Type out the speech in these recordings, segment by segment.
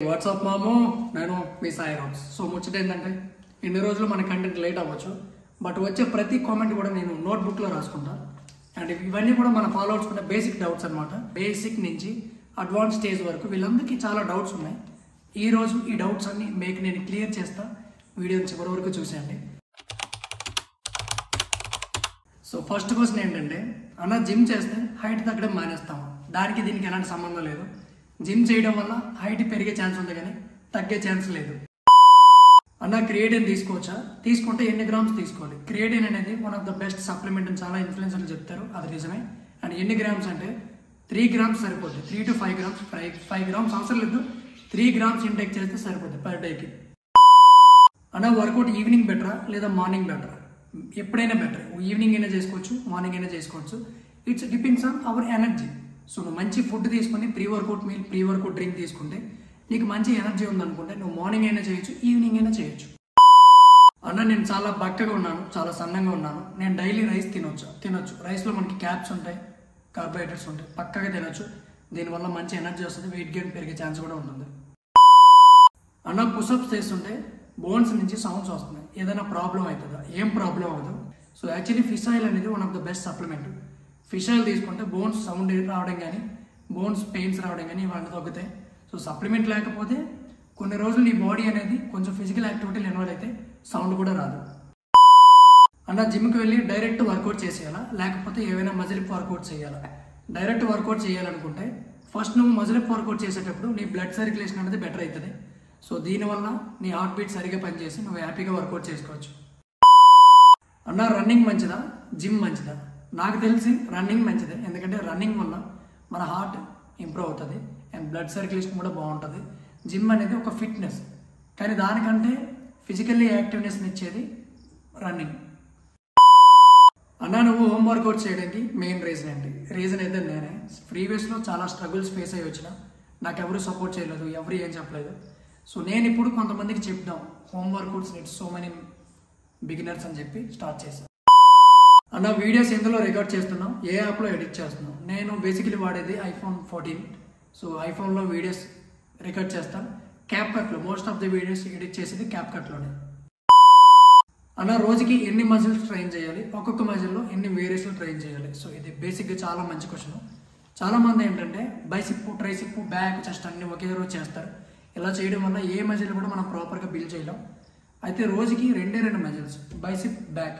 WhatsApp మాము నేను మీ Sai Rams. So ముచ్చట ఏంటంటే ఇన్ని రోజులు మన కంటెంట్ లేట్ అవ్వచ్చు, బట్ వచ్చే ప్రతి కామెంట్ కూడా నేను నోట్బుక్లో రాసుకుంటా. అండ్ ఇవన్నీ కూడా మన ఫాలోవర్స్ ఉన్న బేసిక్ డౌట్స్ అనమాట. బేసిక్ నుంచి అడ్వాన్స్ స్టేజ్ వరకు వీళ్ళందరికీ చాలా డౌట్స్ ఉన్నాయి. ఈ రోజు ఈ డౌట్స్ అన్ని మీకు నేను క్లియర్ చేస్తా. వీడియోని చివరి వరకు చూసేయండి. సో ఫస్ట్ క్వశ్చన్ ఏంటంటే, అన్న జిమ్ చేస్తే హైట్ తగ్గడం మానేస్తాము, దానికి దీనికి ఎలాంటి సంబంధం లేదు. జిమ్ చేయడం వల్ల హైట్ పెరిగే ఛాన్స్ ఉంది కానీ తగ్గే ఛాన్స్ లేదు. అన్న క్రియేటిన్ తీసుకోవచ్చా? తీసుకుంటే ఎన్ని గ్రామ్స్ తీసుకోవాలి? క్రియేటిన్ అనేది one of the best supplement అని చాలా ఇన్ఫ్లుయెన్సర్లు చెప్తారు, అది నిజమే. అండ్ ఎన్ని గ్రామ్స్ అంటే 3 గ్రామ్స్ సరిపోద్ది. 3 to 5 గ్రామ్స్. 5 గ్రామ్స్ అవసరం లేదు, 3 గ్రామ్స్ ఇంటేక్ చేస్తే సరిపోద్ది పర్ డేకి. అన్న వర్కౌట్ ఈవినింగ్ బెటరా లేదా మార్నింగ్ బెటరా? ఎప్పుడైనా బెటర్. ఈవినింగ్ అయినా చేసుకోవచ్చు, మార్నింగ్ అయినా చేసుకోవచ్చు. It's depends on our energy. So నువ్వు మంచి ఫుడ్ తీసుకొని pre workout meal, pre workout drink తీసుకుంటే నీకు మంచి ఎనర్జీ ఉందనుకుంటే నువ్వు మార్నింగ్ అయినా చేయొచ్చు, ఈవినింగ్ అయినా చేయొచ్చు. అన్న నేను చాలా బక్కగా ఉన్నాను, చాలా సన్నంగా ఉన్నాను, నేను డైలీ రైస్ తినొచ్చు. రైస్లో మనకి క్యాప్స్ ఉంటాయి, కార్బోహైడ్రేట్స్ ఉంటాయి, పక్కగా తినొచ్చు. దీనివల్ల మంచి ఎనర్జీ వస్తుంది, వెయిట్ గెయిన్ పెరిగే ఛాన్స్ కూడా ఉంటుంది. అన్న పుషప్స్ చేస్తుంటే బోన్స్ నుంచి సౌండ్స్ వస్తున్నాయి, ఏదైనా ప్రాబ్లం అవుతుందా? ఏం ప్రాబ్లం అవ్వదు. సో యాక్చువల్లీ ఫిష్ ఆయిల్ అనేది one of the best supplement. Fish oil తీసుకుంటే బోన్స్ సౌండ్ రావడం కానీ, బోన్స్ పెయిన్స్ రావడం కానీ ఇవన్నీ తగ్గుతాయి. సో సప్లిమెంట్ లేకపోతే కొన్ని రోజులు నీ బాడీ అనేది కొంచెం ఫిజికల్ యాక్టివిటీలు ఇన్వాల్వ్ అయితే సౌండ్ కూడా రాదు. అన్న జిమ్కి వెళ్ళి డైరెక్ట్ వర్కౌట్ చేసేయాలా లేకపోతే ఏవైనా మజిలిప్ వర్కౌట్ చేయాలా? డైరెక్ట్ వర్కౌట్ చేయాలనుకుంటే ఫస్ట్ నువ్వు మజిలిప్ వర్కౌట్ చేసేటప్పుడు నీ బ్లడ్ సర్క్యులేషన్ అనేది బెటర్ అవుతుంది. సో దీనివల్ల నీ హార్ట్ బీట్ సరిగా పనిచేసి నువ్వు హ్యాపీగా వర్కౌట్ చేసుకోవచ్చు. అన్న రన్నింగ్ మంచిదా, జిమ్ మంచిదా? నాకు తెలిసి రన్నింగ్ మంచిదే, ఎందుకంటే రన్నింగ్ వల్ల మన హార్ట్ ఇంప్రూవ్ అవుతుంది అండ్ బ్లడ్ సర్క్యులేషన్ కూడా బాగుంటుంది. జిమ్ అనేది ఒక ఫిట్నెస్, కానీ దానికంటే ఫిజికల్లీ యాక్టివ్నెస్ని ఇచ్చేది రన్నింగ్. అన్న నువ్వు హోమ్ వర్కౌట్ చేయడానికి మెయిన్ రీజన్ ఏంటి? రీజన్ అయితే నేనే. ప్రీవియస్లో చాలా స్ట్రగుల్స్ ఫేస్ అయ్యి వచ్చిన, నాకు ఎవరు సపోర్ట్ చేయలేదు, ఎవరు ఏం చెప్పలేదు. సో నేను ఇప్పుడు కొంతమందికి చెప్దాం home workouts needs so many beginners అని చెప్పి స్టార్ట్ చేశాను. అన్న వీడియోస్ ఎందులో రికార్డ్ చేస్తున్నాం, ఏ యాప్లో ఎడిట్ చేస్తున్నాం? నేను బేసికలీ వాడేది iPhone 14. సో ఐఫోన్లో వీడియోస్ రికార్డ్ చేస్తాను క్యాప్కట్లో. Most of the videos edit చేసేది క్యాప్కట్లోనే. అన్న రోజుకి ఎన్ని మజిల్స్ ట్రైన్ చేయాలి, ఒక్కొక్క మజిల్లో ఎన్ని వేరియేషన్ ట్రైన్ చేయాలి? సో ఇది బేసిక్గా చాలా మంచి క్వశ్చన్. చాలామంది ఏంటంటే బైసిప్, ట్రైసిప్, బ్యాక్, చెస్ట్ అన్ని ఒకే రోజు చేస్తారు. ఇలా చేయడం వల్ల ఏ మజిల్ కూడా మనం ప్రాపర్గా బిల్డ్ చేయలేం. అయితే రోజుకి 2 మజిల్స్, బైసిప్, బ్యాక్,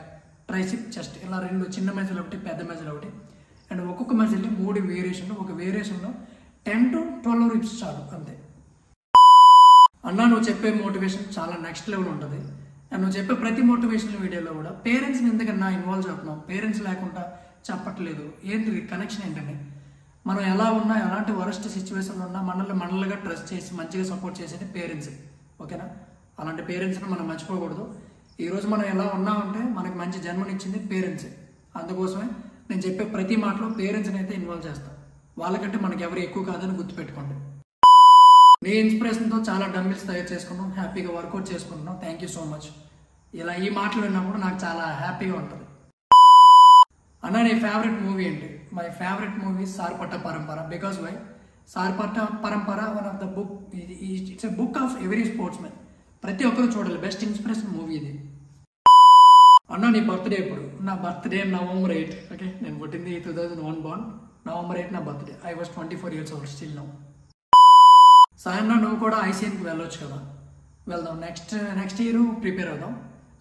ట్రైసిప్, చెస్ట్, ఇలా 2 చిన్న మజిల్ ఒకటి, పెద్ద మజిల్ ఒకటి. అండ్ ఒక్కొక్క మజిల్ని 3 వేరియేషన్లు, ఒక వేరియేషన్లో 10 to 12 రిప్స్ చాలు, అంతే. అన్న నువ్వు చెప్పే మోటివేషన్ చాలా నెక్స్ట్ లెవెల్ ఉంటుంది. అండ్ నువ్వు చెప్పే ప్రతి మోటివేషనల్ వీడియోలో కూడా పేరెంట్స్ని ఎందుకన్నా ఇన్వాల్వ్ చేస్తున్నావు? పేరెంట్స్ లేకుండా చెప్పట్లేదు, ఏంటి కనెక్షన్ ఏంటండి? మనం ఎలా ఉన్నా, ఎలాంటి వరస్ట్ సిచ్యువేషన్లో ఉన్నా మనల్గా ట్రస్ట్ చేసి మంచిగా సపోర్ట్ చేసేది పేరెంట్స్, ఓకేనా? అలాంటి పేరెంట్స్ని మనం మర్చిపోకూడదు. ఈరోజు మనం ఎలా ఉన్నామంటే మనకి మంచి జన్మనిచ్చింది పేరెంట్సే. అందుకోసమే నేను చెప్పే ప్రతి మాటలో పేరెంట్స్ని అయితే ఇన్వాల్వ్ చేస్తాను. వాళ్ళకంటే మనకి ఎవరు ఎక్కువ కాదని గుర్తుపెట్టుకోండి. నీ ఇన్స్పిరేషన్తో చాలా డంబిల్స్ తయారు చేసుకున్నాం, హ్యాపీగా వర్కౌట్ చేసుకుంటున్నాం. Thank you so much. ఇలా ఈ మాటలు విన్నప్పుడు నాకు చాలా హ్యాపీగా ఉంటుంది. అన్న నీ ఫేవరెట్ మూవీ ఏంటి? My favourite movie Sarpatta Parampara. Because why? Sarpatta Parampara one of the book, it's a book of every sports man. ప్రతి ఒక్కరు చూడాలి, బెస్ట్ ఇన్స్పిరేషన్ మూవీ ఇది. అన్న నీ బర్త్డే ఎప్పుడు? నా బర్త్డే November 8. ఓకే, నేను పుట్టింది 2001 బార్న్. November 8 నా birthday. I was 24 years old still now. Sayanna నువ్వు కూడా ICNకి వెళ్ళొచ్చు కదా? వెళ్దాం, నెక్స్ట్ ఇయర్ ప్రిపేర్ అవుదాం.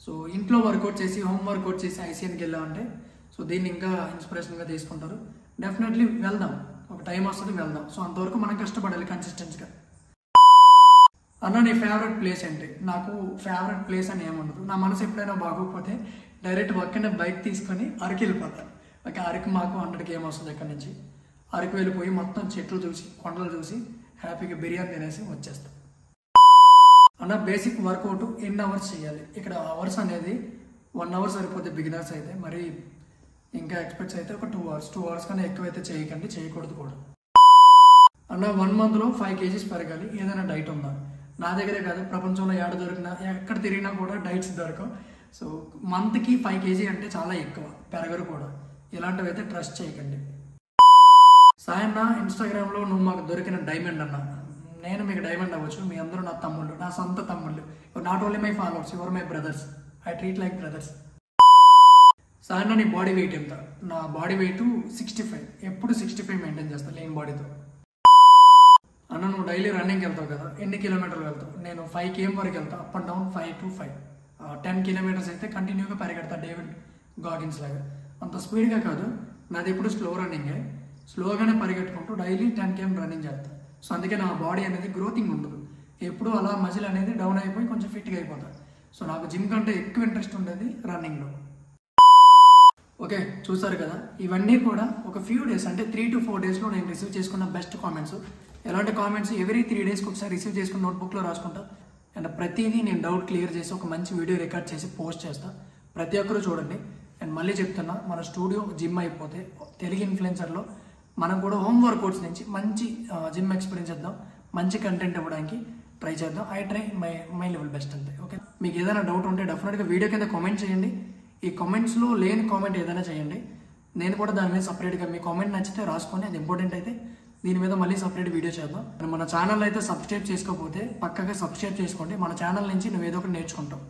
సో ఇంట్లో వర్కౌట్ చేసి, హోమ్ వర్కౌట్ చేసి ICNకి వెళ్ళామంటే సో దీన్ని ఇంకా ఇన్స్పిరేషన్గా తీసుకుంటారు. డెఫినెట్లీ వెళ్దాం, ఒక టైం వస్తుంది వెళ్దాం. సో అంతవరకు మనం కష్టపడాలి కన్సిస్టెన్సీగా. అన్న నీ ఫేవరెట్ ప్లేస్ ఏంటి? నాకు ఫేవరెట్ ప్లేస్ అని ఏముండదు. నా మనసు ఎప్పుడైనా బాగోకపోతే డైరెక్ట్ ఒక్కనే బైక్ తీసుకొని అరకు వెళ్ళిపోతాను. ఓకే, అరకు మాకు 100 km వస్తుంది ఇక్కడ నుంచి. అరకు వెళ్ళిపోయి మొత్తం చెట్లు చూసి, కొండలు చూసి హ్యాపీగా బిర్యానీ తినేసి వచ్చేస్తాం. అన్న బేసిక్ వర్కౌట్ ఎన్ని అవర్స్ చేయాలి? ఇక్కడ అవర్స్ అనేది 1 hour సరిపోతే బిగినర్స్ అయితే, మరి ఇంకా ఎక్స్పర్ట్స్ అయితే ఒక 2 hours. 2 hours కన్నా ఎక్కువైతే చేయకండి, చేయకూడదు కూడా. అన్న 1 monthలో 5 kgs పెరగాలి, ఏదైనా డైట్ ఉందా? నా దగ్గరే కాదు, ప్రపంచంలో దొరికినా, ఎక్కడ తిరిగినా కూడా డైట్స్ దొరకవు. సో మంత్కి 5 kg అంటే చాలా ఎక్కువ, పెరగరు కూడా. ఇలాంటివి అయితే ట్రస్ట్ చేయకండి. సాయన్న ఇన్స్టాగ్రామ్లో నువ్వు మాకు దొరికిన డైమండ్ అన్న. నేను మీకు డైమండ్ అవ్వచ్చు, మీ అందరూ నా తమ్ముళ్ళు, నా సొంత తమ్ముళ్ళు. Not only my followers, your my brothers. I treat like brothers. So అన్న నీ బాడీ వెయిట్ ఎంత? నా బాడీ వెయిట్ 65. ఎప్పుడు 65 మెయింటైన్ చేస్తాను లేని బాడీతో. అన్న నువ్వు డైలీ రన్నింగ్కి వెళ్తావు కదా, ఎన్ని కిలోమీటర్లు వెళ్తావు? నేను 5 km వరకు వెళ్తాను, up and down 5 to 5. 10 kilometers అయితే కంటిన్యూగా పరిగెడతా, డేవిడ్ గాగిన్స్ లాగా. అంత స్పీడ్గా కాదు, నాది ఎప్పుడు స్లో రన్నింగే. స్లోగానే పరిగెట్టుకుంటూ డైలీ 10 km రన్నింగ్ చేస్తాను. సో అందుకే నా బాడీ అనేది గ్రోతింగ్ ఉండదు, ఎప్పుడు అలా మజిల్ అనేది డౌన్ అయిపోయి కొంచెం ఫిట్గా అయిపోతాను. సో నాకు జిమ్ కంటే ఎక్కువ ఇంట్రెస్ట్ ఉండేది రన్నింగ్లో. ఓకే, చూసారు కదా, ఇవన్నీ కూడా ఒక ఫ్యూ డేస్ అంటే 3 to 4 daysలో నేను రిసీవ్ చేసుకున్న బెస్ట్ కామెంట్స్. ఎలాంటి కామెంట్స్ ఎవ్రీ 3 daysకి ఒకసారి రిసీవ్ చేసుకుని నోట్బుక్లో రాసుకుంటా. అండ్ ప్రతిదీ నేను డౌట్ క్లియర్ చేసి ఒక మంచి వీడియో రికార్డ్ చేసి పోస్ట్ చేస్తా. ప్రతి ఒక్కరూ చూడండి. అండ్ మళ్ళీ చెప్తున్నా, మన స్టూడియో జిమ్ అయిపోతే తెలుగు ఇన్ఫ్లుయెన్సర్లో మనం కూడా హోమ్ వర్కౌట్స్ నుంచి మంచి జిమ్ ఎక్స్పీరియన్స్ చేద్దాం, మంచి కంటెంట్ ఇవ్వడానికి ట్రై చేద్దాం. I try my level best అంతే. ఓకే, మీకు ఏదైనా డౌట్ ఉంటే డెఫినెట్గా వీడియో కింద కామెంట్ చేయండి. ఈ కామెంట్స్లో లేని కామెంట్ ఏదైనా చేయండి, నేను కూడా దాని మీద సపరేట్గా మీ కామెంట్ నచ్చితే రాసుకొని, అది ఇంపార్టెంట్ అయితే దీని మీద మళ్ళీ సపరేట్ వీడియో చేద్దాం. మన ఛానల్ అయితే సబ్స్క్రైబ్ చేసుకోకపోతే పక్కగా సబ్స్క్రైబ్ చేసుకోండి. మన ఛానల్ నుంచి నువ్వు ఏదో ఒకటి నేర్చుకుంటావు.